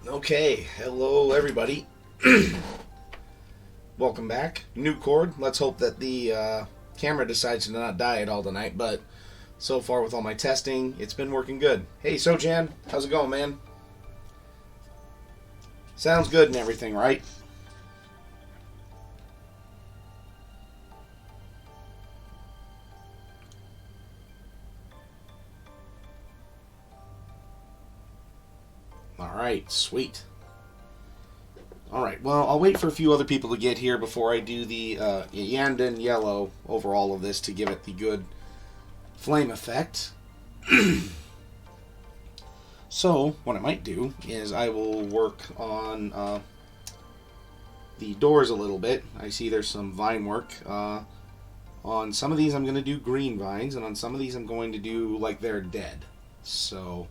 Okay, hello everybody. Welcome back. New cord. Let's hope that the camera decides to not die at all tonight, but so far with all my testing, it's been working good. Hey, Sojan, how's it going, man? Sounds good and everything, right? Alright, sweet. Alright, well, I'll wait for a few other people to get here before I do the Yandan yellow over all of this to give it the good flame effect. So, what I might do is I will work on the doors a little bit. I see there's some vine work. On some of these I'm going to do green vines, and on some of these I'm going to do like they're dead. So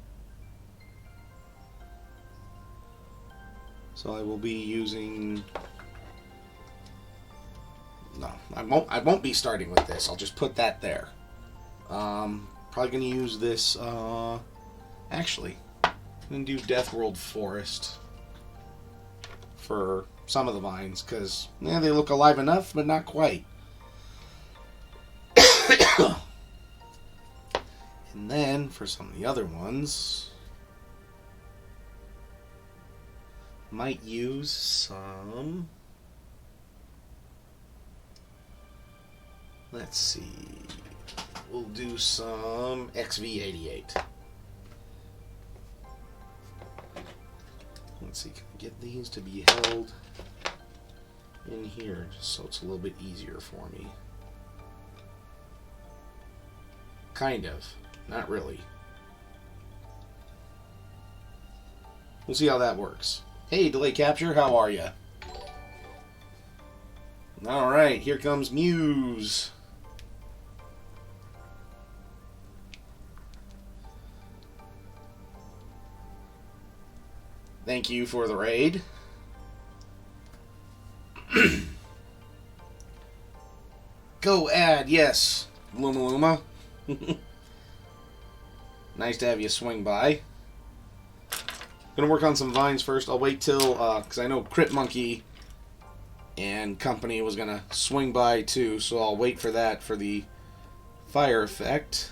I will be using... No, I won't be starting with this. I'll just put that there. Probably going to use this... Actually, I'm going to do Death World Forest for some of the vines, because they look alive enough, but not quite. And then, for some of the other ones... might use some... Let's see. We'll do some XV88. Let's see, can I get these to be held in here just so it's a little bit easier for me? Kind of. Not really. We'll see how that works. Hey, Delay Capture, how are ya? Alright, here comes Muse. Thank you for the raid. Go add, yes, Luma Luma. Nice to have you swing by. Gonna work on some vines first. I'll wait till, because I know Crit Monkey and company was gonna swing by too, so I'll wait for that for the fire effect.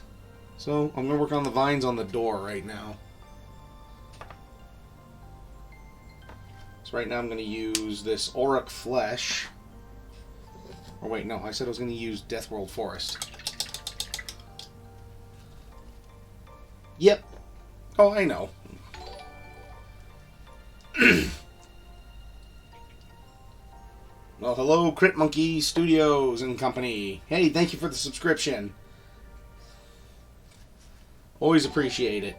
So I'm gonna work on the vines on the door right now. So right now I'm gonna use this Auric Flesh. Or wait, no, I said I was gonna use Death World Forest. Yep. Oh, I know. Well, hello, Crit Monkey Studios and company. Hey, thank you for the subscription. Always appreciate it.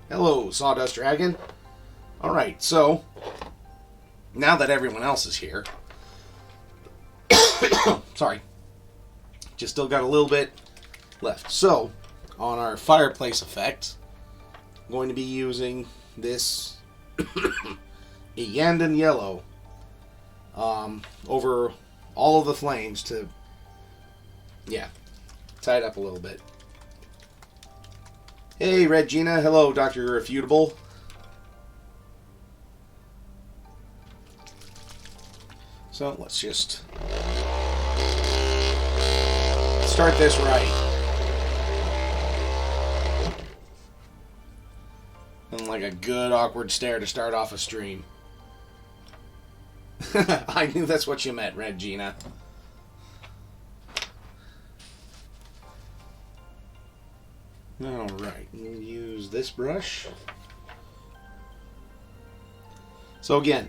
Hello, Sawdust Dragon. Alright, so, now that everyone else is here... Sorry. Just still got a little bit left. So, on our fireplace effect... I'm going to be using this Yandan yellow over all of the flames to, tie it up a little bit. Hey, Regina. Hello, Dr. Irrefutable. So, let's just start this right. And like a good awkward stare to start off a stream. I knew that's what you meant, Regina. Alright, we'll use this brush. So again,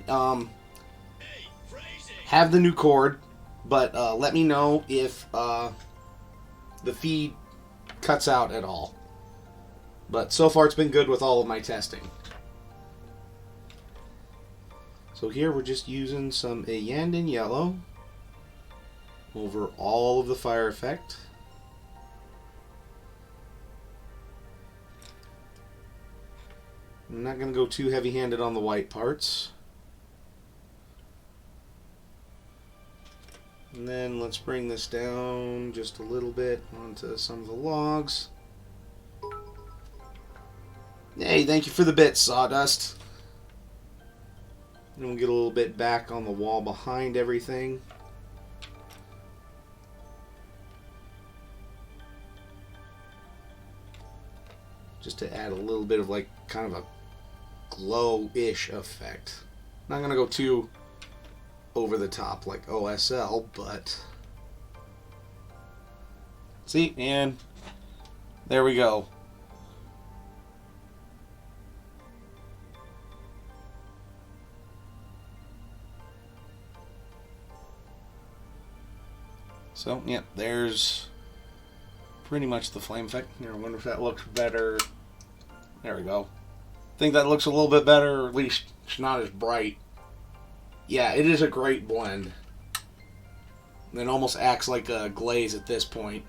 have the new cord, but let me know if the feed cuts out at all. But so far it's been good with all of my testing. So here we're just using some Yandan yellow over all of the fire effect. I'm not going to go too heavy-handed on the white parts. And then let's bring this down just a little bit onto some of the logs. Hey, thank you for the bits, Sawdust. And we'll get a little bit back on the wall behind everything. Just to add a little bit of like kind of a glow-ish effect. Not gonna go too over the top like OSL, but see, and there we go. So, yeah, there's pretty much the flame effect. Here, I wonder if that looks better. There we go. Think that looks a little bit better, or at least it's not as bright. Yeah, it is a great blend. It almost acts like a glaze at this point.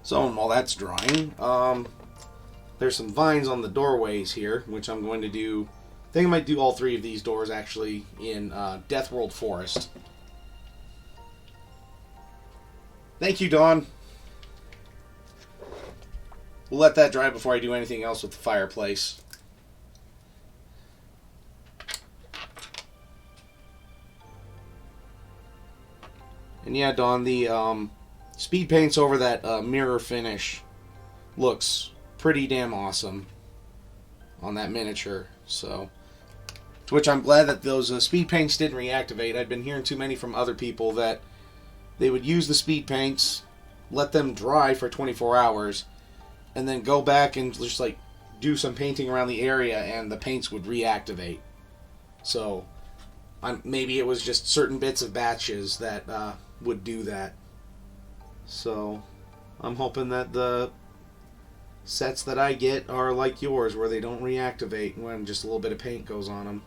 So, while that's drying, there's some vines on the doorways here, which I'm going to do. I think I might do all three of these doors actually in Deathworld Forest. Thank you, Dawn. We'll let that dry before I do anything else with the fireplace. And yeah, Dawn, the speed paints over that mirror finish looks pretty damn awesome on that miniature. So, to which I'm glad that those speed paints didn't reactivate. I'd been hearing too many from other people that they would use the speed paints, let them dry for 24 hours, and then go back and just like do some painting around the area, and the paints would reactivate. So, maybe it was just certain bits of batches that would do that. So, I'm hoping that the sets that I get are like yours, where they don't reactivate when just a little bit of paint goes on them.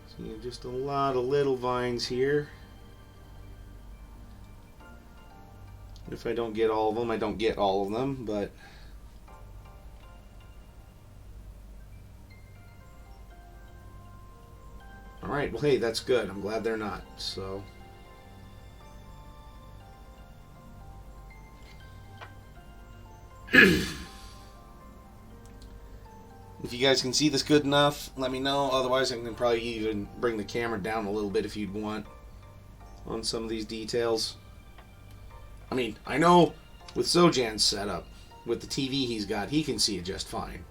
So, just a lot of little vines here. If I don't get all of them, I don't get all of them, but alright, well hey, that's good. I'm glad they're not. So if you guys can see this good enough, let me know. Otherwise, I can probably even bring the camera down a little bit if you'd want on some of these details. I mean, I know with Sojan's setup, with the TV he's got, he can see it just fine.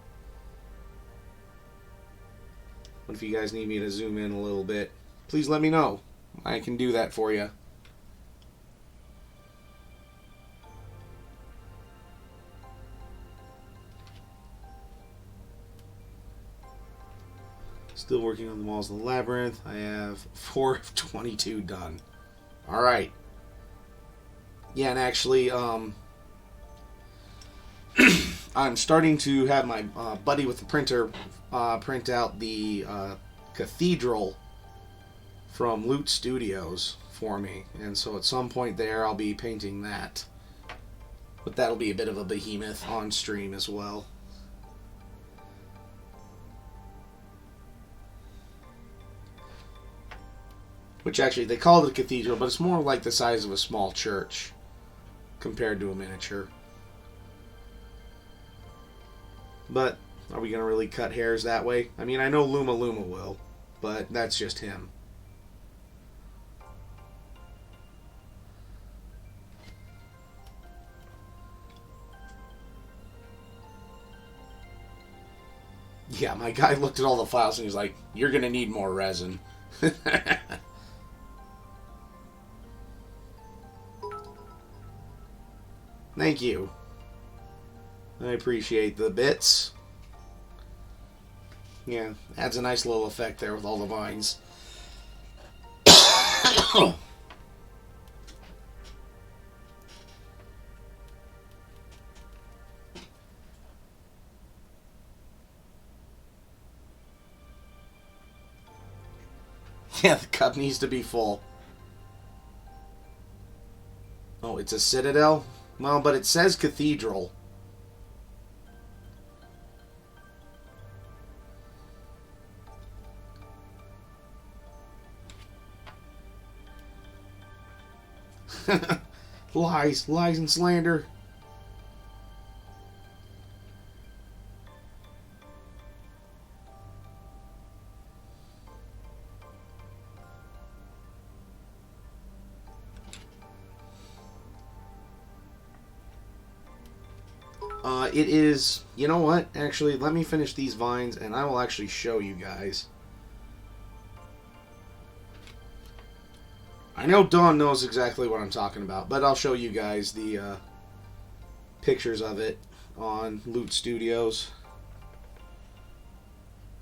But if you guys need me to zoom in a little bit, please let me know. I can do that for you. Still working on the walls of the labyrinth. I have 4 of 22 done. Alright. Yeah, and actually, I'm starting to have my buddy with the printer print out the cathedral from Loot Studios for me. And so at some point there, I'll be painting that. But that'll be a bit of a behemoth on stream as well. Which actually, they call it a cathedral, but it's more like the size of a small church compared to a miniature. But are we going to really cut hairs that way? I mean, I know Luma Luma will, but that's just him. Yeah, my guy looked at all the files and he's like, you're going to need more resin. Thank you. I appreciate the bits. Yeah, adds a nice little effect there with all the vines. Yeah, the cup needs to be full. Oh, it's a citadel? Well, but it says cathedral. Lies, lies and slander. It is, you know what, actually, let me finish these vines and I will actually show you guys. I know Dawn knows exactly what I'm talking about, but I'll show you guys the pictures of it on Loot Studios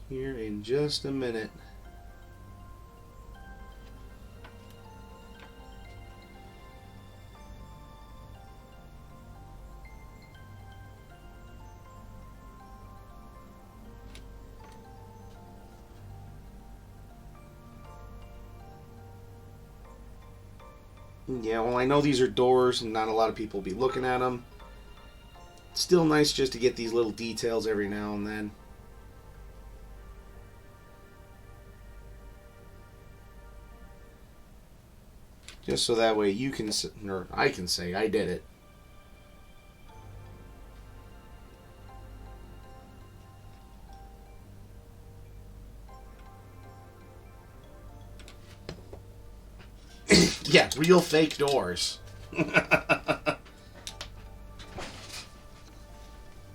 here in just a minute. Yeah, well, I know these are doors and not a lot of people will be looking at them. It's still nice just to get these little details every now and then. Just so that way you can, or I can say, I did it. Yeah, real fake doors.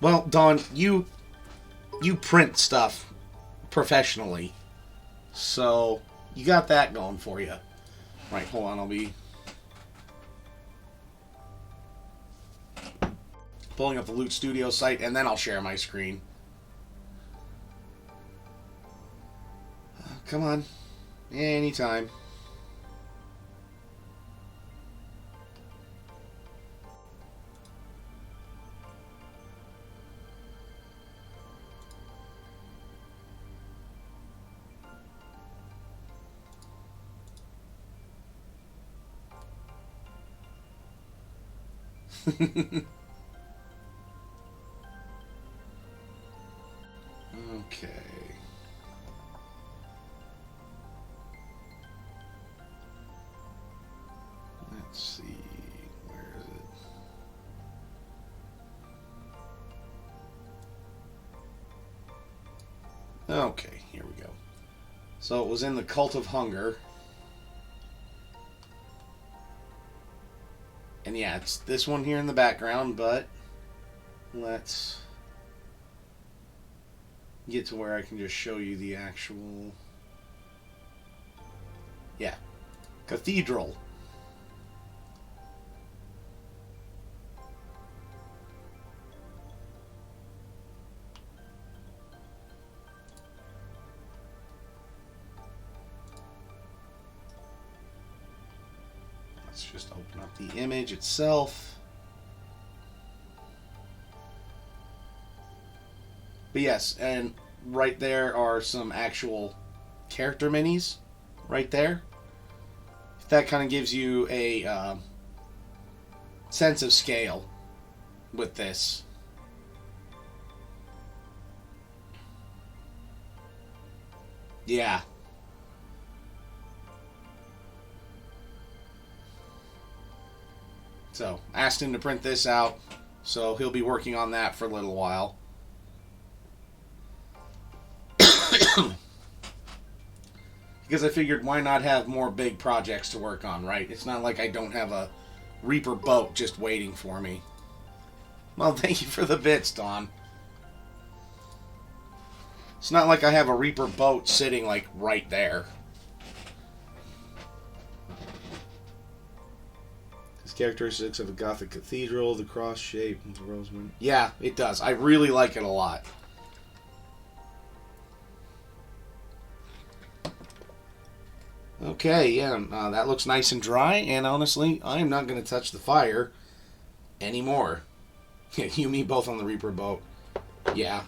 Well, Dawn, you print stuff professionally, so you got that going for you. Right, hold on, I'll be pulling up the Loot Studio site, and then I'll share my screen. Come on, anytime. Okay. Let's see. Where is it? Okay, here we go. So it was in the Cult of Hunger. And yeah, it's this one here in the background, but let's get to where I can just show you the actual... Yeah. Cathedral. Let's just open up the image itself. But yes, and right there are some actual character minis right there. That kind of gives you a sense of scale with this. Yeah. So, asked him to print this out, so he'll be working on that for a little while. Because I figured, why not have more big projects to work on, right? It's not like I don't have a Reaper boat just waiting for me. Well, thank you for the bits, Don. It's not like I have a Reaper boat sitting, like, right there. Characteristics of a Gothic cathedral, the cross shape, and the rosewood. Yeah, it does. I really like it a lot. Okay, yeah, that looks nice and dry, and honestly, I'm not going to touch the fire anymore. You, me, both on the Reaper boat. Yeah.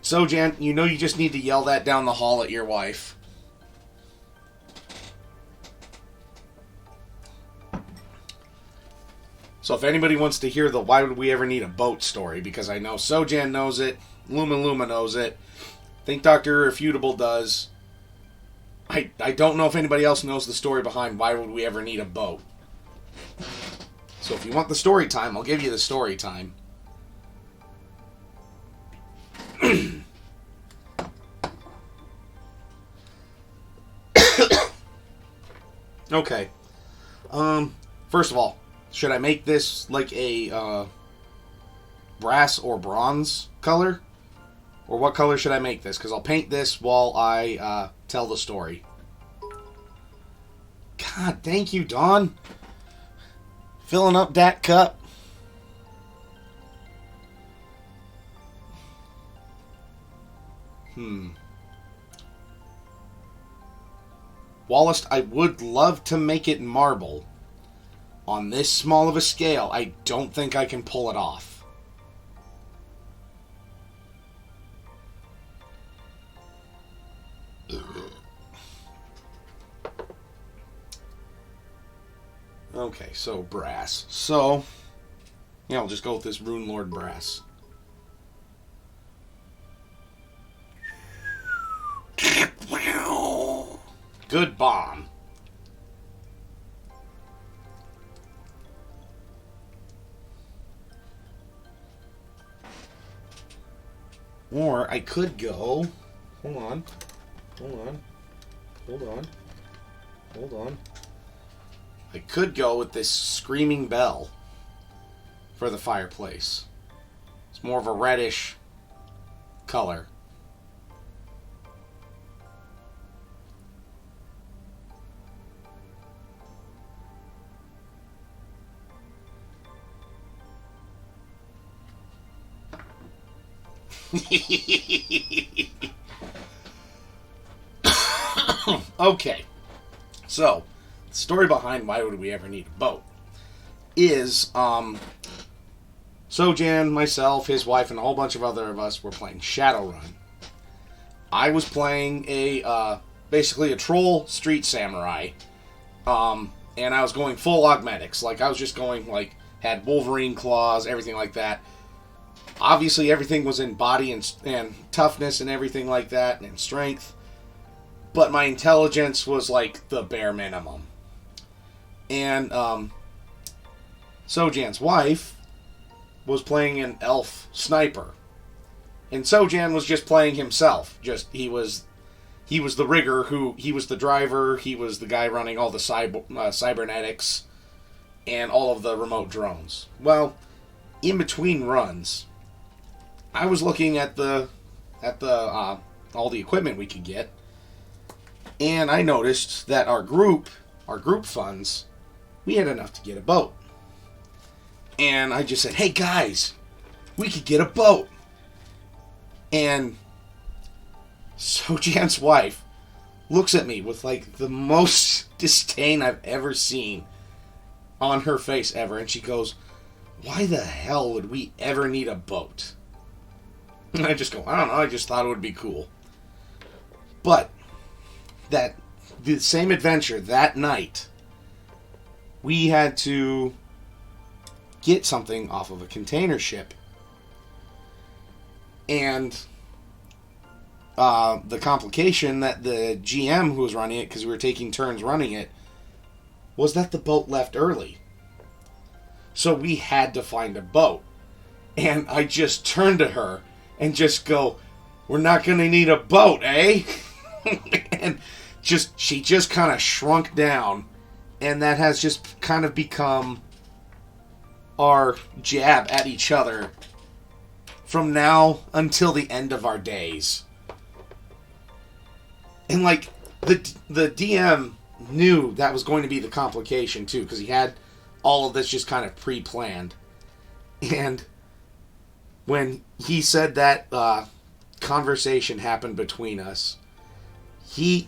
So, Jan, you know you just need to yell that down the hall at your wife. So if anybody wants to hear the why would we ever need a boat story, because I know Sojan knows it, Luma knows it, I think Dr. Irrefutable does. I don't know if anybody else knows the story behind why would we ever need a boat. So if you want the story time, I'll give you the story time. Okay. First of all, should I make this like a brass or bronze color? Or what color should I make this? Because I'll paint this while I tell the story. God, thank you, Dawn. Filling up that cup. Wallace, I would love to make it marble. On this small of a scale, I don't think I can pull it off. Okay, so brass. So, yeah, I'll just go with this Rune Lord brass. Good bomb. Or I could go... Hold on. Hold on. Hold on. Hold on. I could go with this Screaming Bell for the fireplace. It's more of a reddish color. Okay, so the story behind why would we ever need a boat is Sojan, myself, his wife, and a whole bunch of other of us were playing Shadowrun. I was playing a basically a troll street samurai, and I was going full augmetics. Like I was just going like had Wolverine claws, everything like that. Obviously, everything was in body and toughness and everything like that, and strength. But my intelligence was like the bare minimum. And Sojan's wife was playing an elf sniper. And Sojan was just playing himself. Just he was the rigger he was the driver, he was the guy running all the cybernetics and all of the remote drones. Well, in between runs, I was looking at the all the equipment we could get, and I noticed that our group funds, we had enough to get a boat. And I just said, "Hey guys, we could get a boat." And Sojan's wife looks at me with like the most disdain I've ever seen on her face ever, and she goes, "Why the hell would we ever need a boat?" And I just go, "I don't know, I just thought it would be cool." But the same adventure that night, we had to get something off of a container ship. And the complication that the GM who was running it, because we were taking turns running it, was that the boat left early. So we had to find a boat. And I just turned to her and just go, "We're not going to need a boat, eh?" And she just kind of shrunk down. And that has just kind of become our jab at each other from now until the end of our days. And like the DM knew that was going to be the complication too, because he had all of this just kind of pre-planned. And when he said that conversation happened between us, he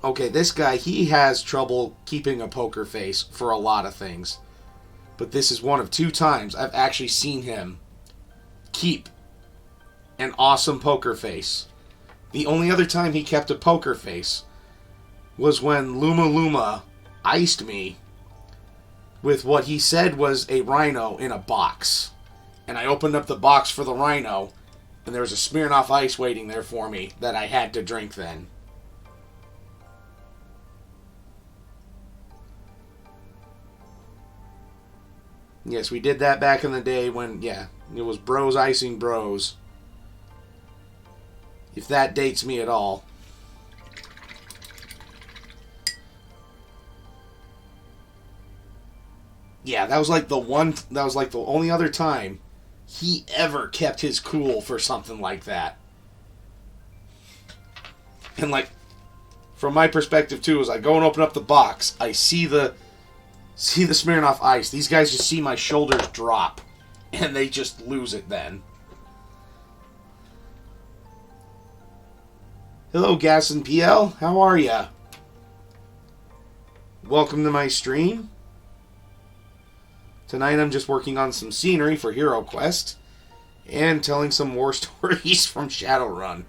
okay, this guy, he has trouble keeping a poker face for a lot of things. But this is one of 2 times I've actually seen him keep an awesome poker face. The only other time he kept a poker face was when Luma Luma iced me with what he said was a rhino in a box. And I opened up the box for the rhino, and there was a Smirnoff Ice waiting there for me that I had to drink then. Yes, we did that back in the day when, yeah, it was bros icing bros. If that dates me at all. Yeah, that was like the only other time he ever kept his cool for something like that. And like, from my perspective too, as I go and open up the box, I see the Smirnoff Ice. These guys just see my shoulders drop, and they just lose it then. Hello, Gas and PL. How are ya? Welcome to my stream. Tonight I'm just working on some scenery for HeroQuest and telling some war stories from Shadowrun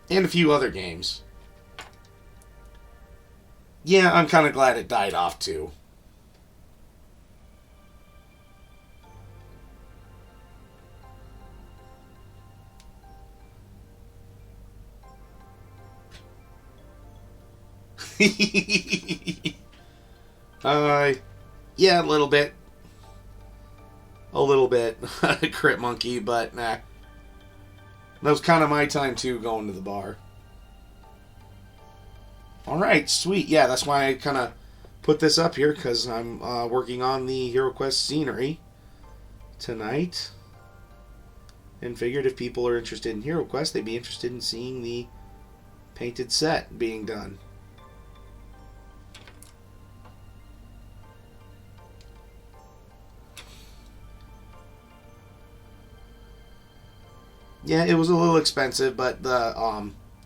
and a few other games. Yeah, I'm kind of glad it died off too. Yeah, a little bit. Crit monkey, but nah. That was kind of my time too, going to the bar. Alright, sweet. Yeah, that's why I kind of put this up here, because I'm working on the HeroQuest scenery tonight. And figured if people are interested in HeroQuest, they'd be interested in seeing the painted set being done. Yeah, it was a little expensive, but the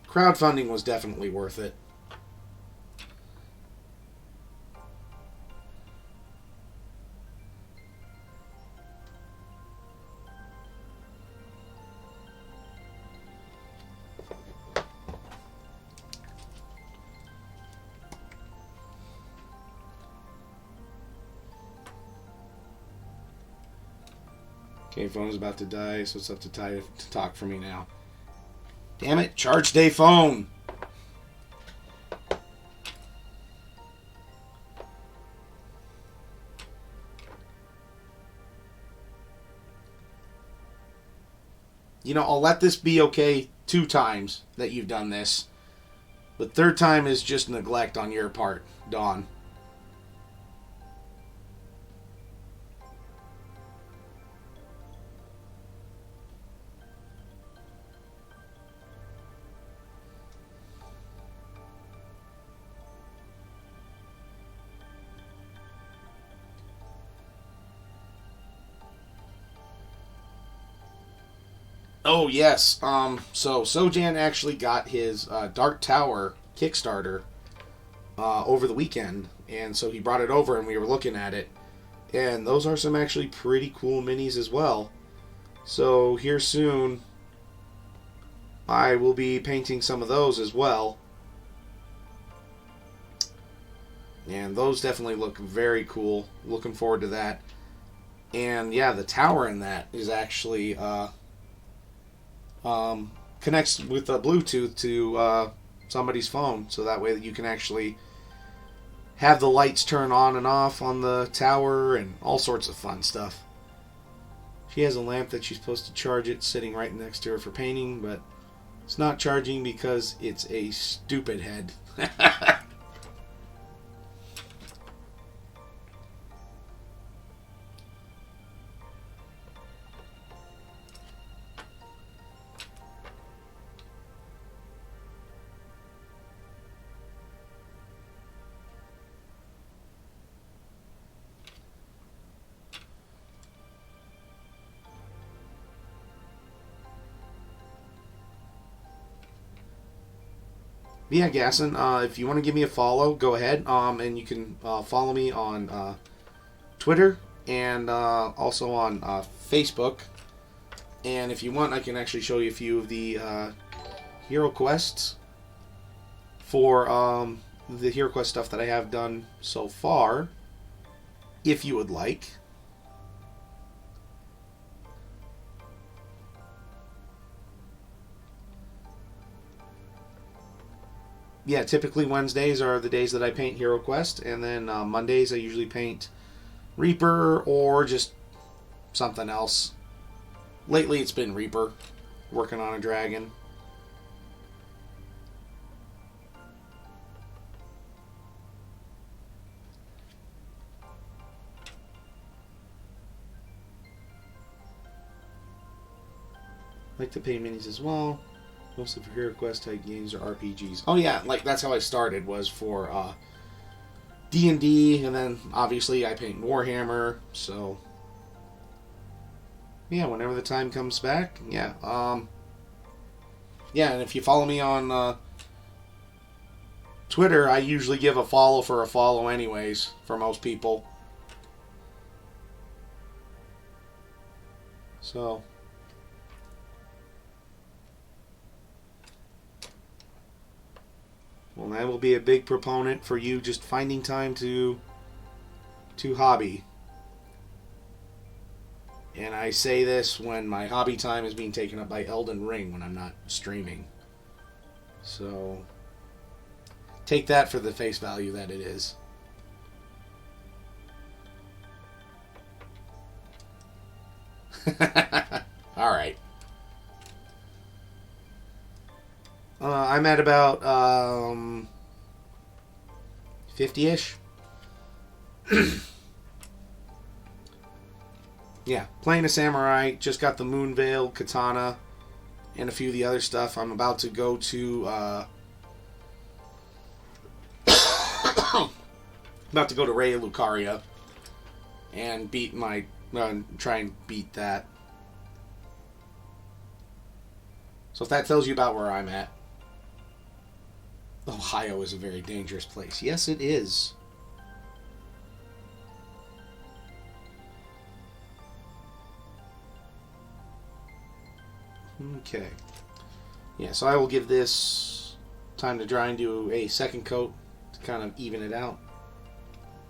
crowdfunding was definitely worth it. Okay, phone is about to die, so it's up to Ty to talk for me now. Damn it, charge day phone! You know, I'll let this be okay 2 times that you've done this. But 3rd time is just neglect on your part, Dawn. Oh, yes. So Sojan actually got his Dark Tower Kickstarter over the weekend. And so he brought it over and we were looking at it. And those are some actually pretty cool minis as well. So here soon, I will be painting some of those as well. And those definitely look very cool. Looking forward to that. And yeah, the tower in that is actually... connects with a Bluetooth to somebody's phone, so that way that you can actually have the lights turn on and off on the tower and all sorts of fun stuff. She has a lamp that she's supposed to charge it sitting right next to her for painting, but it's not charging because it's a stupid head. Yeah, Gasson, if you want to give me a follow, go ahead. And you can follow me on Twitter and also on Facebook. And if you want, I can actually show you a few of the Hero Quests for the Hero Quest stuff that I have done so far, if you would like. Yeah, typically Wednesdays are the days that I paint HeroQuest, and then Mondays I usually paint Reaper or just something else. Lately it's been Reaper, working on a dragon. Like to pay minis as well. Most of HeroQuest type games are RPGs. Oh yeah, like that's how I started, was for D&D, and then obviously I paint Warhammer, so yeah, whenever the time comes back, yeah. Yeah, and if you follow me on Twitter, I usually give a follow for a follow anyways, for most people. So well, I will be a big proponent for you just finding time to hobby. And I say this when my hobby time is being taken up by Elden Ring when I'm not streaming. So take that for the face value that it is. Alright. I'm at about 50-ish. Yeah, playing a samurai. Just got the Moonveil katana and a few of the other stuff. I'm about to go to Raya Lucaria and beat my try and beat that. So if that tells you about where I'm at. Ohio is a very dangerous place. Yes, it is. Okay. Yeah, so I will give this time to dry and do a second coat to kind of even it out.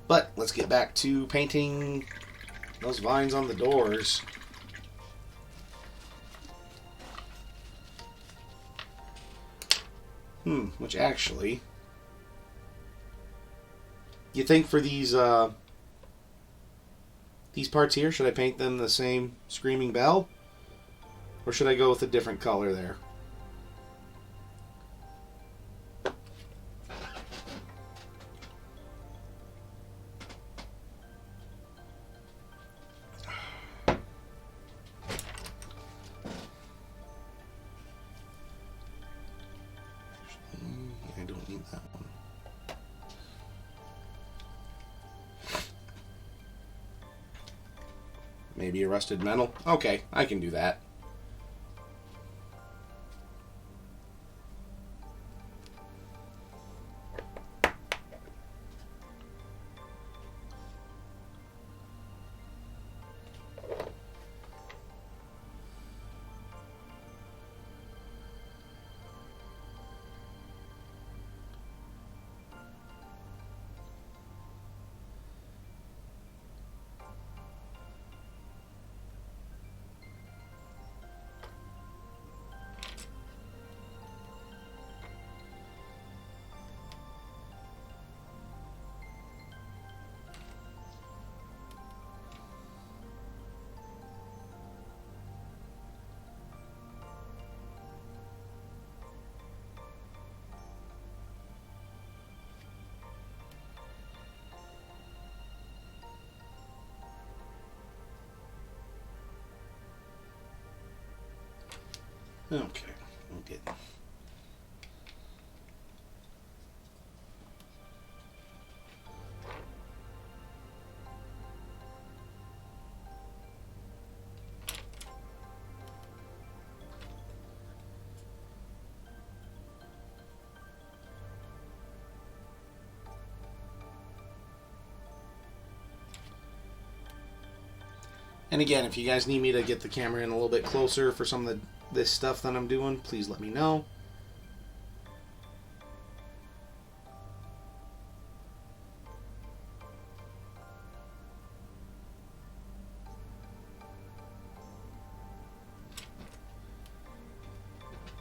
But let's get back to painting those vines on the doors. Which actually, you think for these parts here, should I paint them the same Screaming Bell? Or should I go with a different color there? I don't need that one. Maybe a rusted metal? Okay, I can do that. Okay, we'll get. And again, if you guys need me to get the camera in a little bit closer for some of this stuff that I'm doing, please let me know.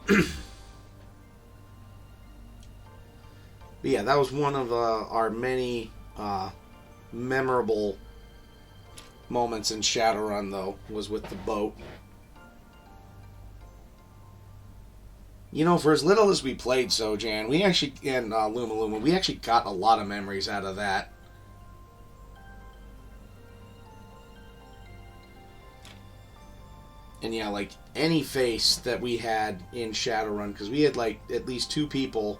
But yeah, that was one of our many memorable moments in Shadowrun, though, was with the boat. You know, for as little as we played Sojan, we actually, and Luma Luma, we actually got a lot of memories out of that. And yeah, like, any face that we had in Shadowrun, because we had, like, at least 2 people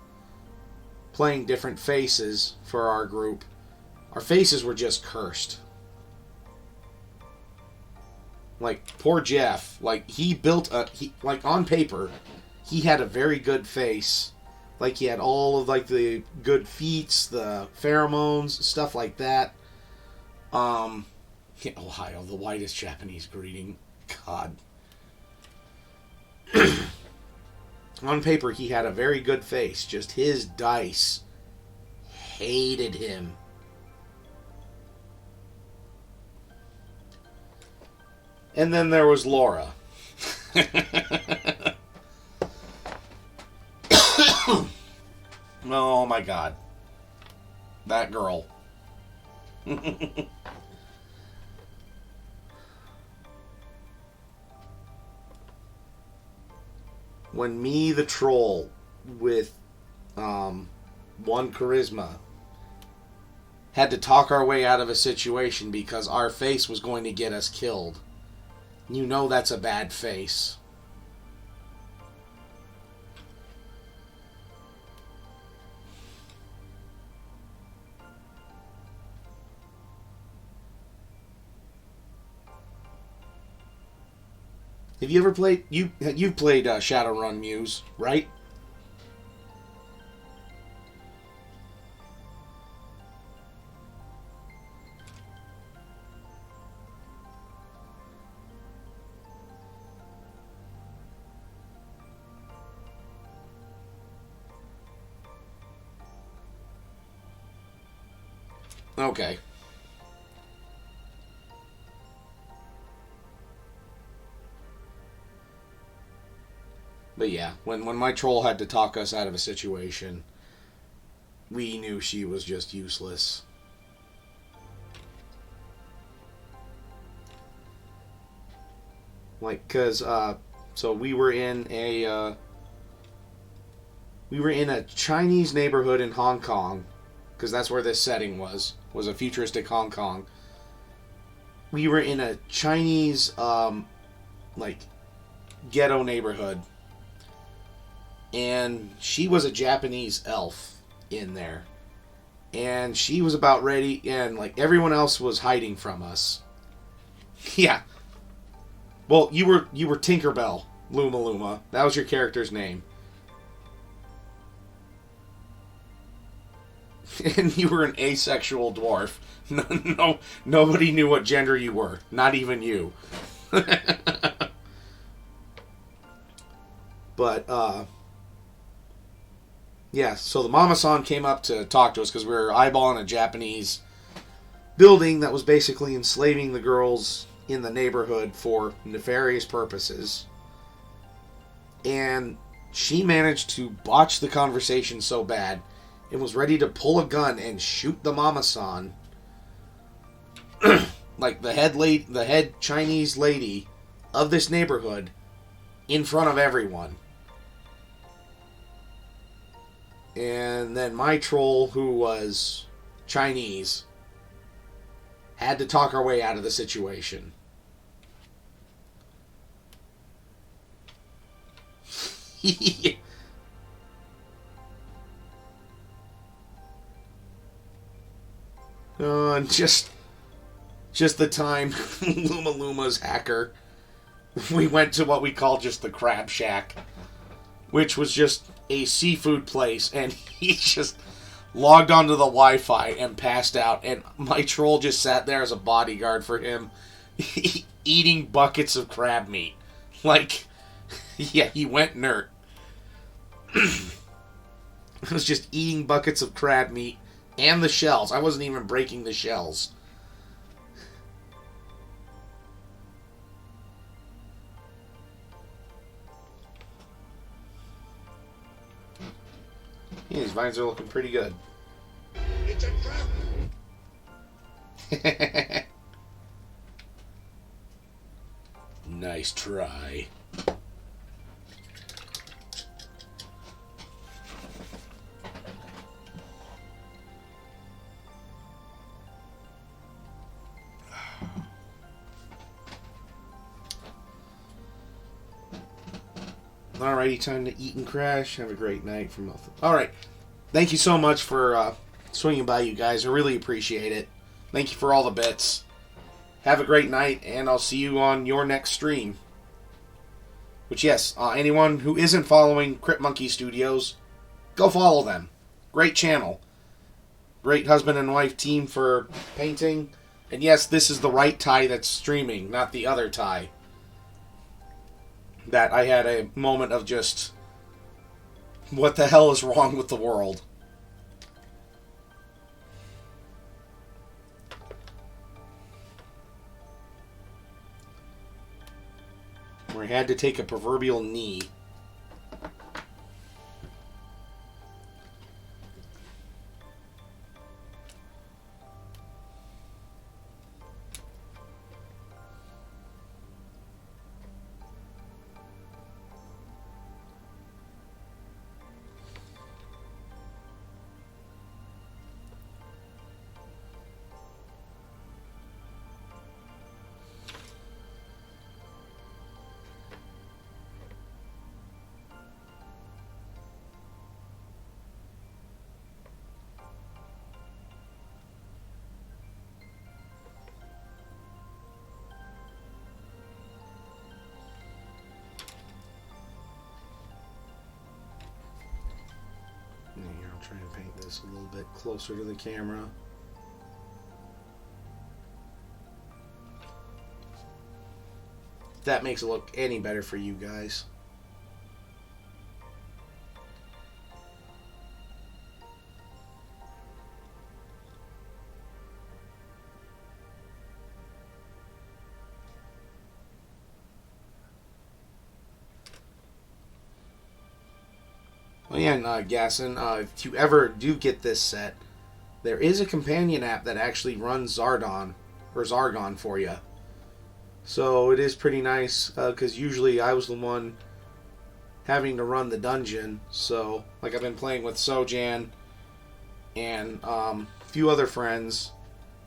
playing different faces for our group. Our faces were just cursed. Like, poor Jeff, like, he built like, on paper, he had a very good face. Like, he had all of, like, the good feats, the pheromones, stuff like that. Yeah, Ohio, the whitest Japanese greeting. God. On paper, he had a very good face. Just his dice hated him. And then there was Laura. Oh my God. That girl. When me, the troll, with 1 charisma, had to talk our way out of a situation because our face was going to get us killed, you know that's a bad face. Have you ever played... You've played Shadowrun Muse, right? Okay. But yeah, when my troll had to talk us out of a situation, we knew she was just useless. Like, cause so we were in a Chinese neighborhood in Hong Kong, because that's where this setting was a futuristic Hong Kong. We were in a Chinese like ghetto neighborhood. And she was a Japanese elf in there. And she was about ready, and like everyone else was hiding from us. Yeah. Well, you were Tinkerbell, Luma Luma. That was your character's name. And you were an asexual dwarf. No, nobody knew what gender you were. Not even you. But, yeah, so the Mama-san came up to talk to us because we were eyeballing a Japanese building that was basically enslaving the girls in the neighborhood for nefarious purposes. And she managed to botch the conversation so bad and was ready to pull a gun and shoot the Mama-san. Like the head Chinese lady of this neighborhood in front of everyone. And then my troll, who was Chinese, had to talk our way out of the situation. And just the time Luma Luma's hacker, we went to what we call just the Crab Shack, which was just a seafood place, and he just logged onto the Wi-Fi and passed out, and my troll just sat there as a bodyguard for him, eating buckets of crab meat. Like, yeah, he went nerd. I was just eating buckets of crab meat and the shells. I wasn't even breaking the shells. Yeah, these vines are looking pretty good. It's a trap. Nice try. Alrighty, time to eat and crash. Have a great night from both. Alright. Thank you so much for swinging by, you guys. I really appreciate it. Thank you for all the bits. Have a great night, and I'll see you on your next stream. Which, yes, anyone who isn't following Crypt Monkey Studios, go follow them. Great channel. Great husband and wife team for painting. And yes, this is the right Ty that's streaming, not the other Ty. That I had a moment of just, what the hell is wrong with the world? Where I had to take a proverbial knee. Trying to paint this a little bit closer to the camera. If that makes it look any better for you guys. Oh yeah, and Gasson, if you ever do get this set, there is a companion app that actually runs Zargon for you. So it is pretty nice, because usually I was the one having to run the dungeon. So, like, I've been playing with Sojan and a few other friends,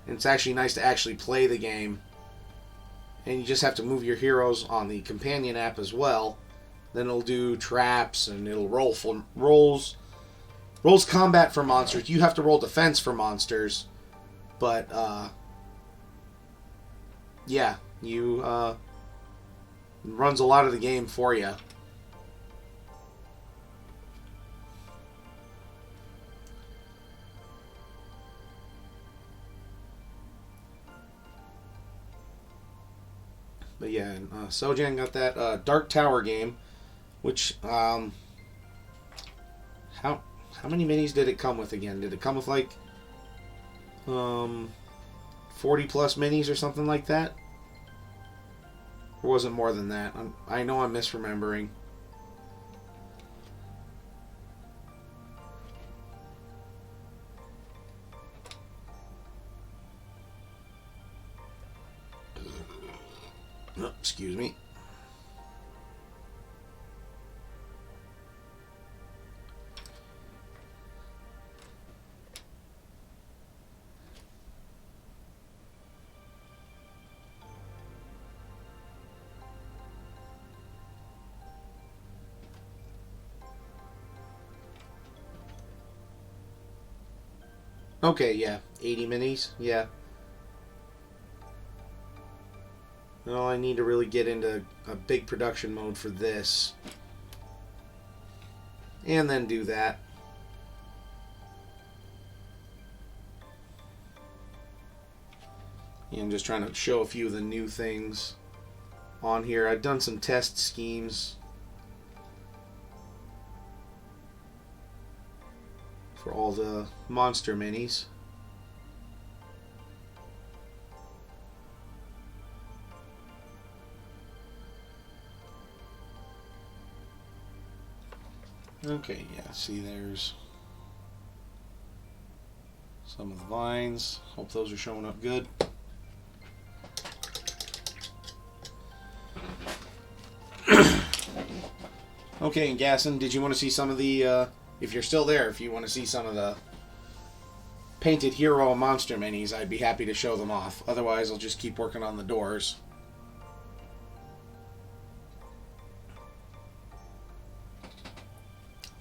and it's actually nice to actually play the game. And you just have to move your heroes on the companion app as well. Then it'll do traps, and it'll rolls combat for monsters. You have to roll defense for monsters, but yeah, you runs a lot of the game for you. But yeah, and Sojan got that Dark Tower game. Which, how many minis did it come with again? Did it come with, like, 40 plus minis or something like that? Or was it more than that? I know I'm misremembering. Oh, excuse me. Okay, yeah. 80 minis, yeah. No, I need to really get into a big production mode for this. And then do that. Yeah, I'm just trying to show a few of the new things on here. I've done some test schemes for all the monster minis. Okay, yeah, see there's some of the vines. Hope those are showing up good. Okay, and Gasson, did you want to see some of the, if you're still there, if you want to see some of the painted hero monster minis, I'd be happy to show them off. Otherwise, I'll just keep working on the doors.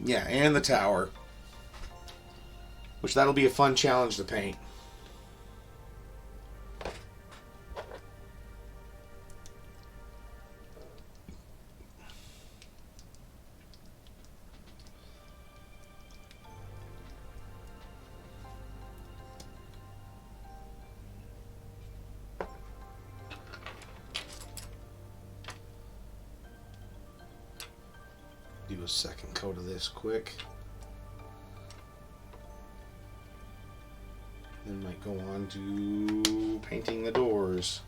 Yeah, and the tower. Which that'll be a fun challenge to paint. Do a second coat of this quick. Then might go on to painting the doors.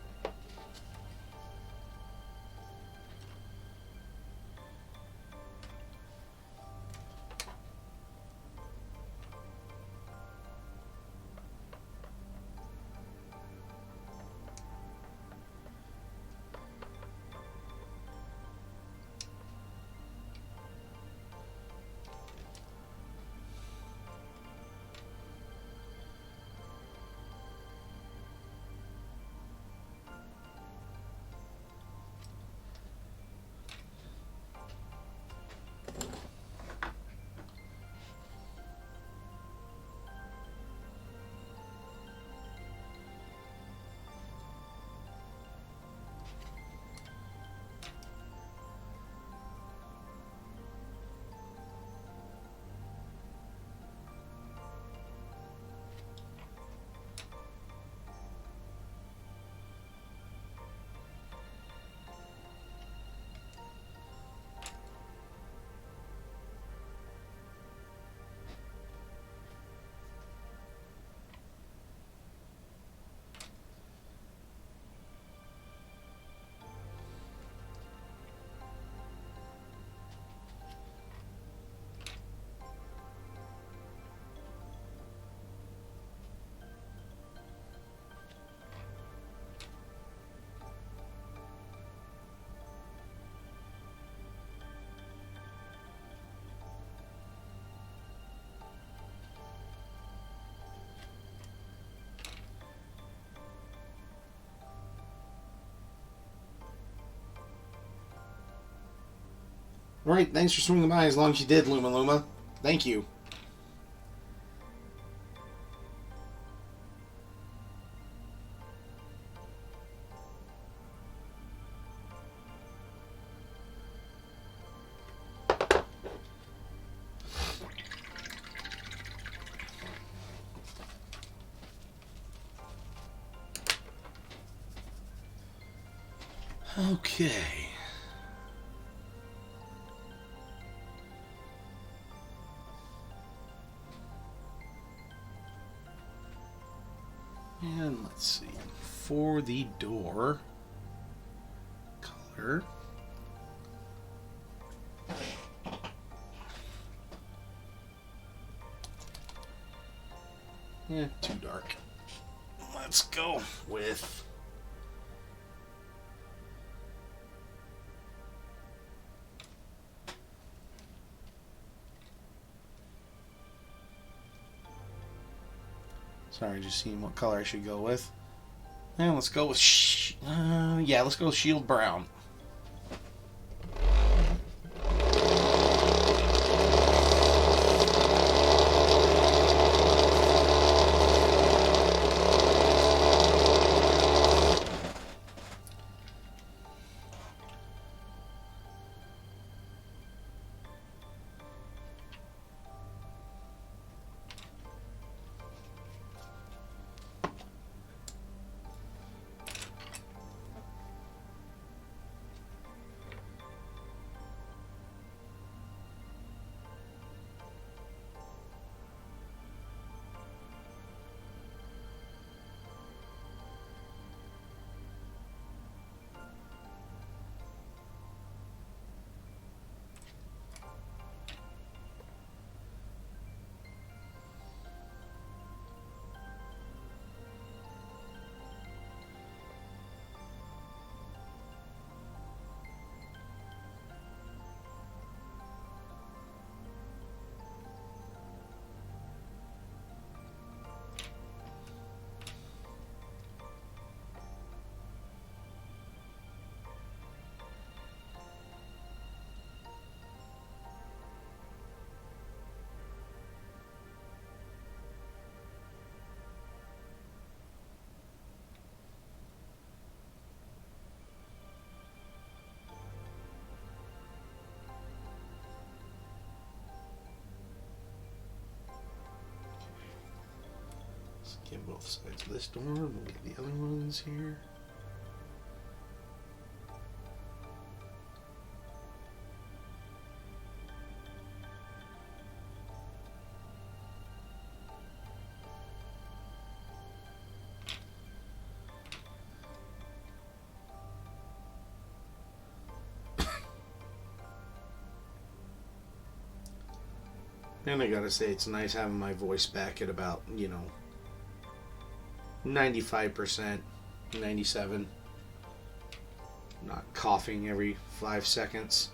Alright, thanks for swinging by as long as you did, Luma Luma. Thank you. Okay. And let's see, for the door color, yeah, too dark. Let's go with sorry, just seeing what color I should go with. And let's go with yeah, let's go with Shield Brown. Get both sides of this door. We'll get the other ones here. And I gotta say, it's nice having my voice back at about, 95%, 97%. Not coughing every 5 seconds.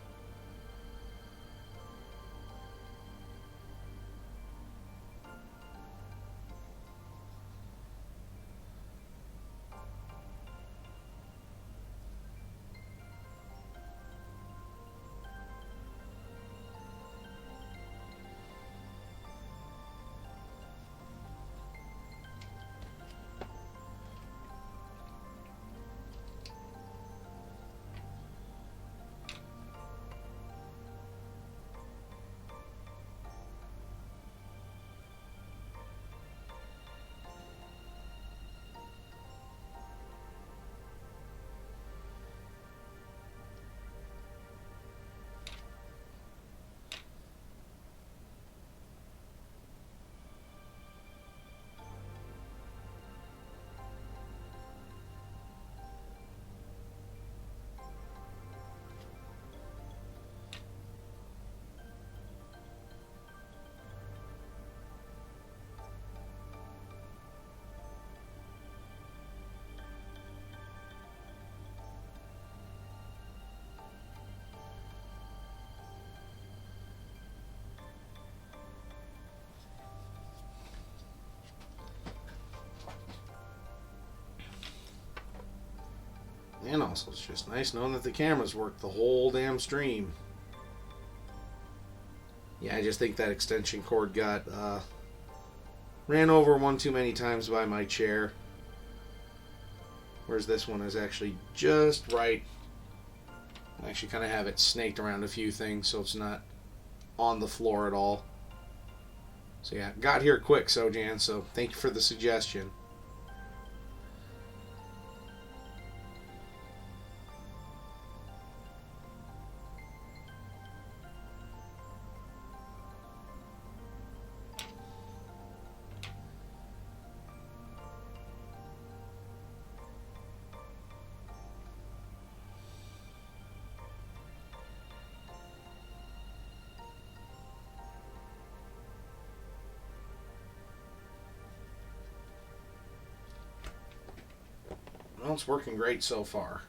And also, it's just nice knowing that the cameras work the whole damn stream. Yeah, I just think that extension cord got ran over one too many times by my chair. Whereas this one is actually just right. I actually kind of have it snaked around a few things so it's not on the floor at all. So yeah, got here quick, Sojan, so thank you for the suggestion. Well, it's working great so far.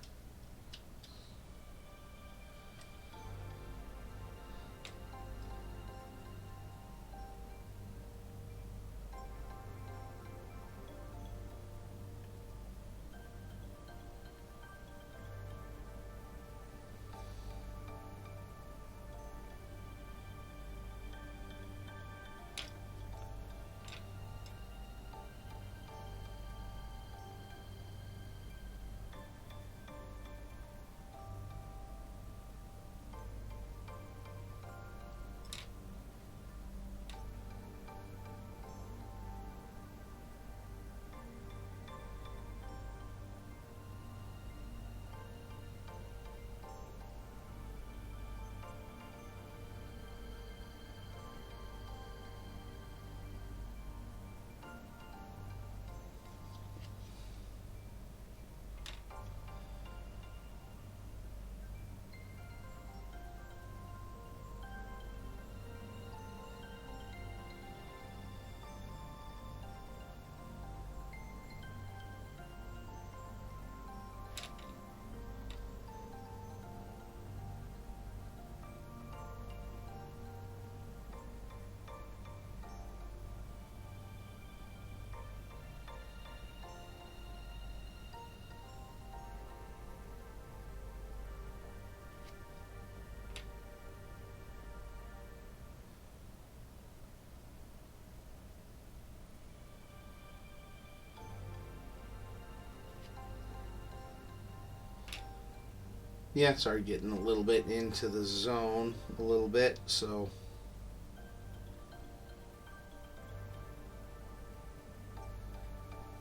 Yeah, started getting a little bit into the zone a little bit, so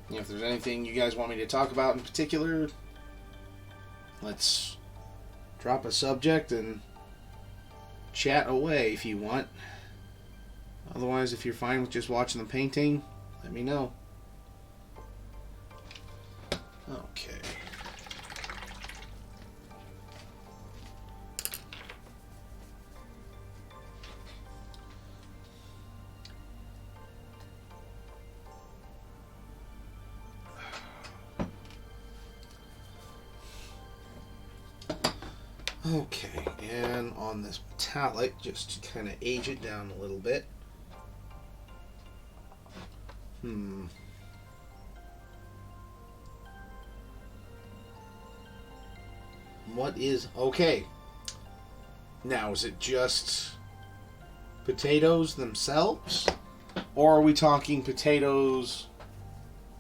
If there's anything you guys want me to talk about in particular, let's drop a subject and chat away if you want. Otherwise, if you're fine with just watching the painting, let me know. Okay. Okay, and on this metallic, just to kind of age it down a little bit. What is... Okay. Now, is it just potatoes themselves? Or are we talking potatoes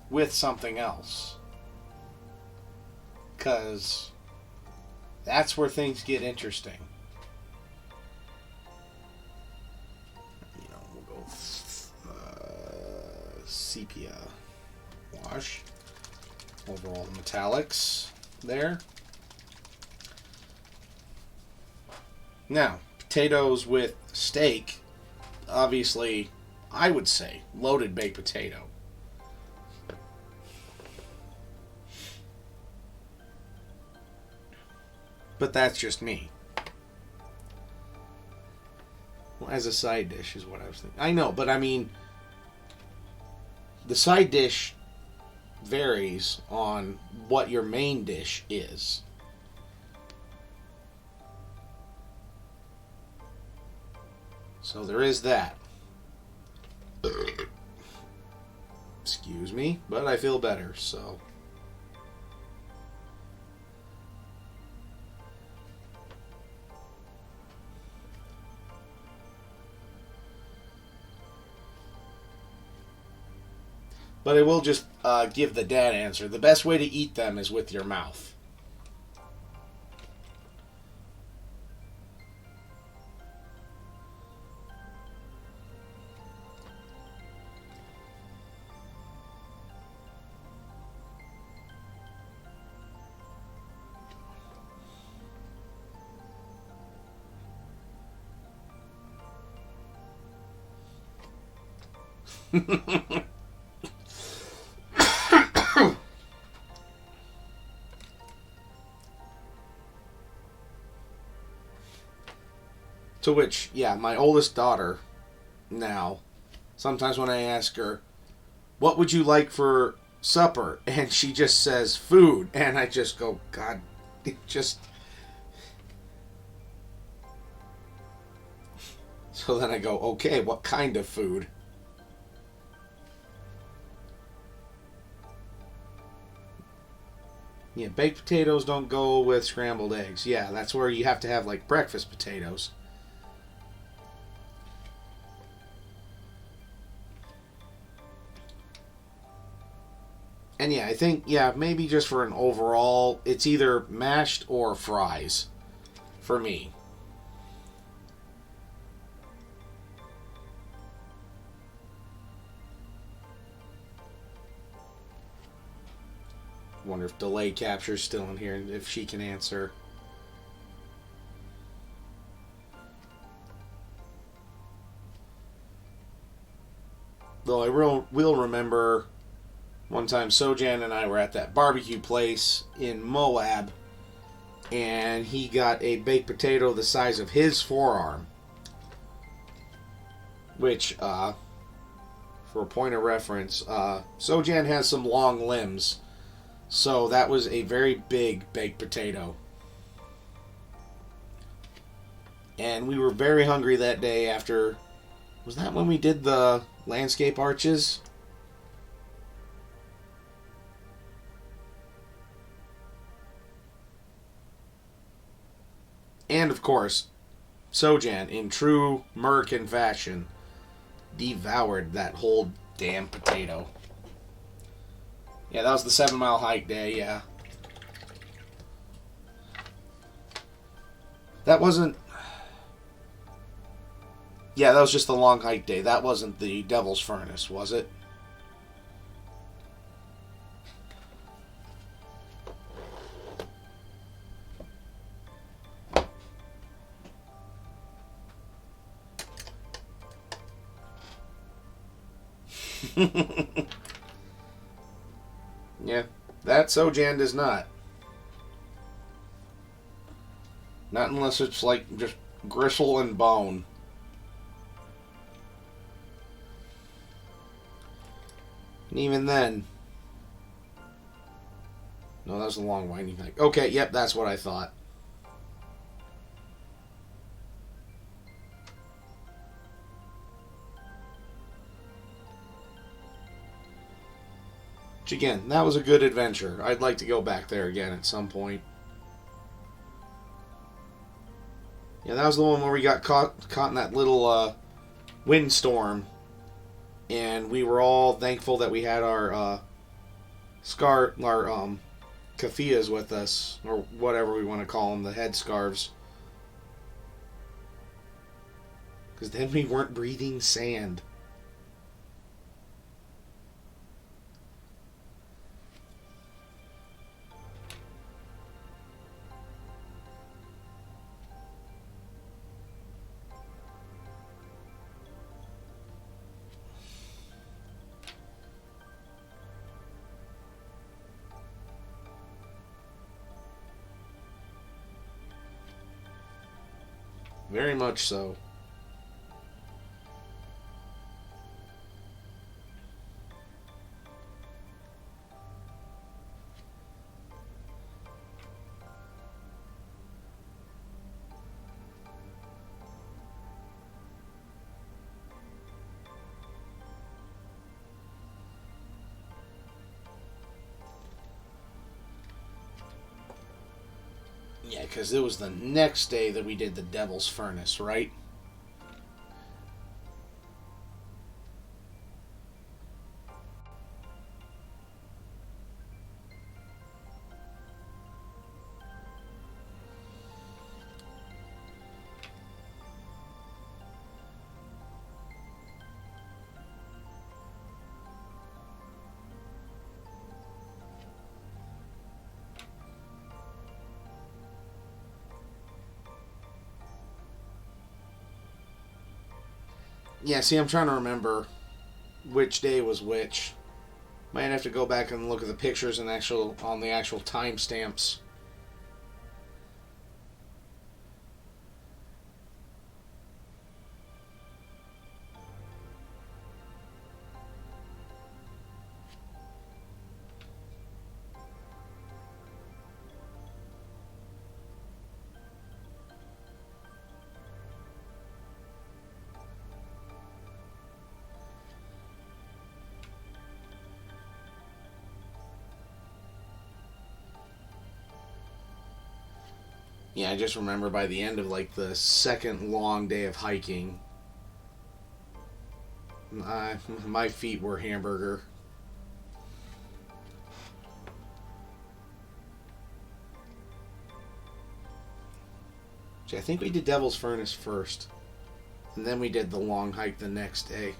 with something else? Because that's where things get interesting. You know, we'll go sepia wash over all the metallics there. Now, potatoes with steak, obviously, I would say loaded baked potato. But that's just me. Well, as a side dish is what I was thinking. I know, but I mean, the side dish varies on what your main dish is. So there is that. Excuse me, but I feel better, so. But I will just give the dad answer. The best way to eat them is with your mouth. To which, yeah, my oldest daughter now, sometimes when I ask her, what would you like for supper? And she just says food. And I just go, God, just... So then I go, okay, what kind of food? Yeah, baked potatoes don't go with scrambled eggs. Yeah, that's where you have to have, like, breakfast potatoes. And yeah, I think, yeah, maybe just for an overall, it's either mashed or fries for me. Wonder if delay capture's still in here and if she can answer. Though I will remember one time Sojan and I were at that barbecue place in Moab, and he got a baked potato the size of his forearm. Which, for a point of reference, Sojan has some long limbs, so that was a very big baked potato. And we were very hungry that day after... Was that when we did the landscape arches? And, of course, Sojan, in true American fashion, devoured that whole damn potato. Yeah, that was the 7 Mile hike day, yeah. That wasn't... Yeah, that was just the long hike day. That wasn't the Devil's Furnace, was it? Yeah, that Sojan does not. Not unless it's like just gristle and bone. And even then... No, that was the long winding hike. Okay, yep, that's what I thought. Which again, that was a good adventure. I'd like to go back there again at some point. Yeah, that was the one where we got caught in that little windstorm. And we were all thankful that we had our kafiyas with us, or whatever we want to call them, the headscarves. Because then we weren't breathing sand. Very much so. Yeah, because it was the next day that we did the Devil's Furnace, right? Yeah, see, I'm trying to remember which day was which. Might have to go back and look at the pictures and on the actual timestamps. Yeah, I just remember by the end of like the second long day of hiking, my feet were hamburger. See, I think we did Devil's Furnace first, and then we did the long hike the next day.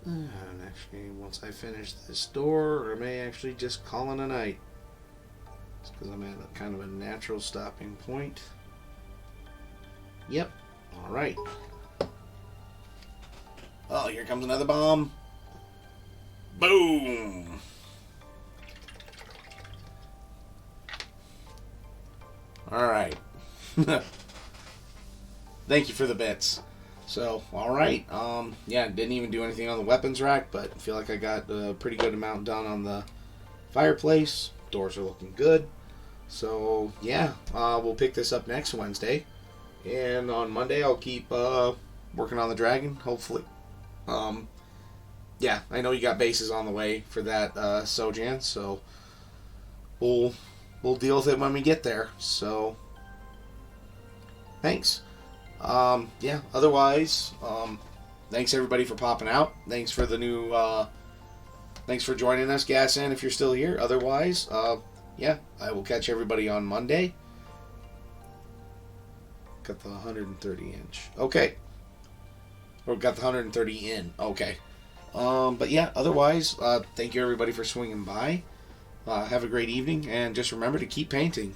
And actually, once I finish this door, I may actually just call it a night. It's because I'm at a kind of a natural stopping point. Yep. Alright. Oh, here comes another bomb. Boom! Alright. Thank you for the bits. So, alright. Yeah, didn't even do anything on the weapons rack, but I feel like I got a pretty good amount done on the fireplace. Doors are looking good. So, yeah, we'll pick this up next Wednesday. And on Monday, I'll keep working on the dragon, hopefully. Yeah, I know you got bases on the way for that Sojan, so we'll deal with it when we get there. So, thanks. Yeah, otherwise, thanks everybody for popping out. Thanks for the new, thanks for joining us, Gas In, if you're still here. Otherwise, yeah, I will catch everybody on Monday. Got the 130 inch. Okay. Or got the 130 in. Okay. But yeah, otherwise, thank you everybody for swinging by. Have a great evening, and just remember to keep painting.